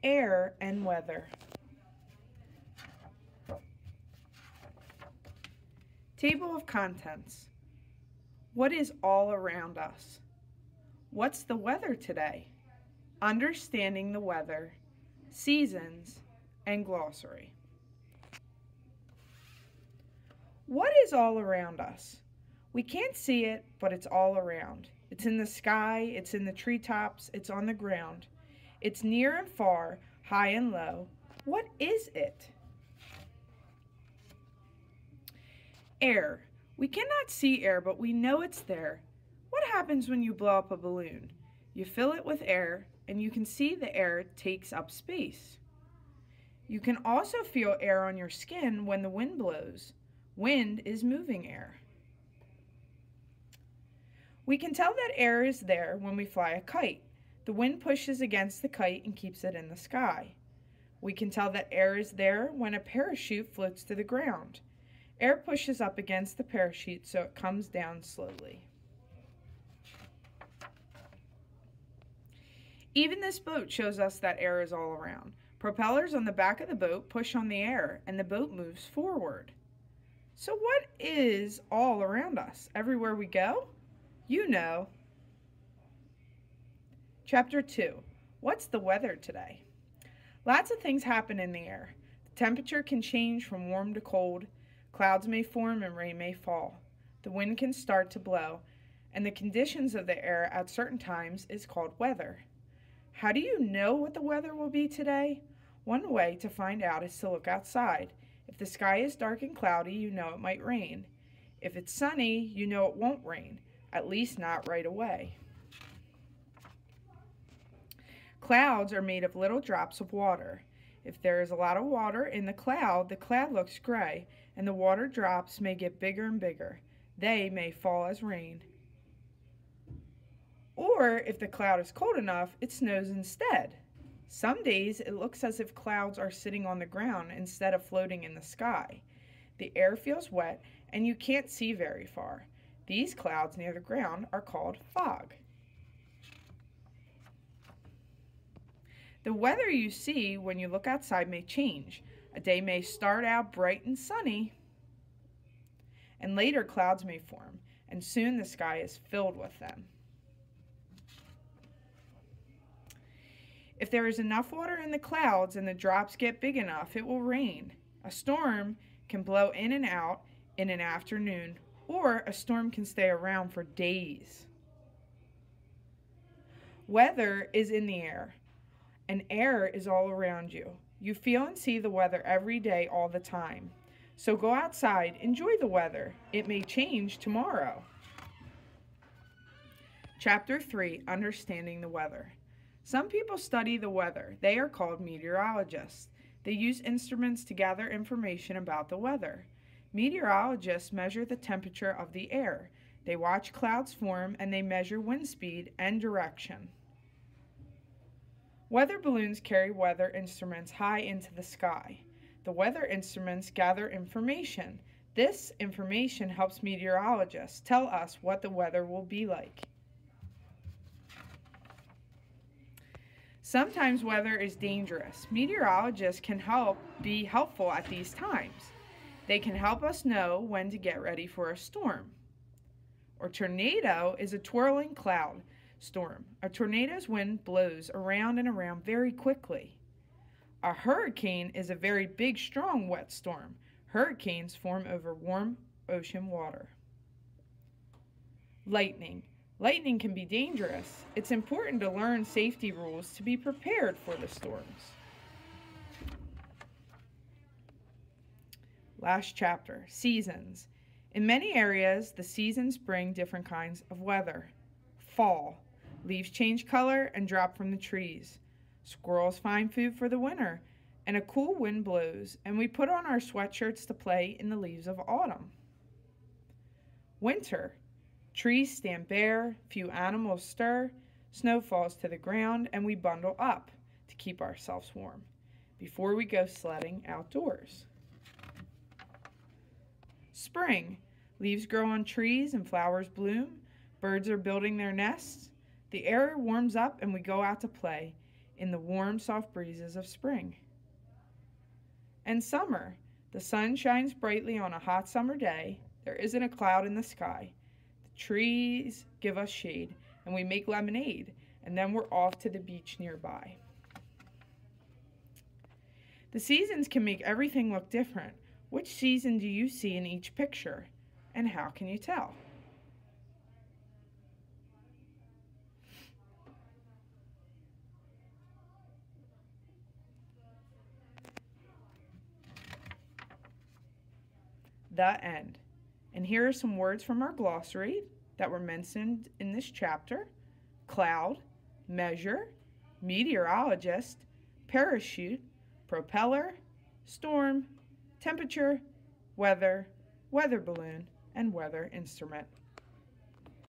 Air and weather. Table of contents. What is all around us? What's the weather today? Understanding the weather, seasons, and glossary. What is all around us? We can't see it, but it's all around. It's in the sky, it's in the treetops, it's on the ground. It's near and far, high and low. What is it? Air. We cannot see air, but we know it's there. What happens when you blow up a balloon? You fill it with air, and you can see the air takes up space. You can also feel air on your skin when the wind blows. Wind is moving air. We can tell that air is there when we fly a kite. The wind pushes against the kite and keeps it in the sky. We can tell that air is there when a parachute floats to the ground. Air pushes up against the parachute so it comes down slowly. Even this boat shows us that air is all around. Propellers on the back of the boat push on the air and the boat moves forward. So what is all around us? Everywhere we go? You know. Chapter 2. What's the weather today? Lots of things happen in the air. The temperature can change from warm to cold. Clouds may form and rain may fall. The wind can start to blow, and the conditions of the air at certain times is called weather. How do you know what the weather will be today? One way to find out is to look outside. If the sky is dark and cloudy, you know it might rain. If it's sunny, you know it won't rain, at least not right away. Clouds are made of little drops of water. If there is a lot of water in the cloud looks gray, and the water drops may get bigger and bigger. They may fall as rain. Or if the cloud is cold enough, it snows instead. Some days it looks as if clouds are sitting on the ground instead of floating in the sky. The air feels wet and you can't see very far. These clouds near the ground are called fog. The weather you see when you look outside may change. A day may start out bright and sunny, and later clouds may form, and soon the sky is filled with them. If there is enough water in the clouds and the drops get big enough, it will rain. A storm can blow in and out in an afternoon, or a storm can stay around for days. Weather is in the air, and air is all around you. You feel and see the weather every day, all the time. So go outside, enjoy the weather. It may change tomorrow. Chapter 3, Understanding the Weather. Some people study the weather. They are called meteorologists. They use instruments to gather information about the weather. Meteorologists measure the temperature of the air. They watch clouds form and they measure wind speed and direction. Weather balloons carry weather instruments high into the sky. The weather instruments gather information. This information helps meteorologists tell us what the weather will be like. Sometimes weather is dangerous. Meteorologists can be helpful at these times. They can help us know when to get ready for a storm. A tornado is a twirling cloud storm. A tornado's wind blows around and around very quickly. A hurricane is a very big, strong, wet storm. Hurricanes form over warm ocean water. Lightning. Lightning can be dangerous. It's important to learn safety rules to be prepared for the storms. Last chapter, seasons. In many areas, the seasons bring different kinds of weather. Fall. Leaves change color and drop from the trees. Squirrels find food for the winter, and a cool wind blows, and we put on our sweatshirts to play in the leaves of autumn. Winter. Trees stand bare, few animals stir, snow falls to the ground, and we bundle up to keep ourselves warm before we go sledding outdoors. Spring. Leaves grow on trees and flowers bloom. Birds are building their nests. The air warms up and we go out to play. in the warm, soft breezes of spring. And summer. The sun shines brightly on a hot summer day. There isn't a cloud in the sky. The trees give us shade, and we make lemonade, and then we're off to the beach nearby. The seasons can make everything look different. Which season do you see in each picture, and how can you tell? The end. And here are some words from our glossary that were mentioned in this chapter: cloud, measure, meteorologist, parachute, propeller, storm, temperature, weather, weather balloon, and weather instrument.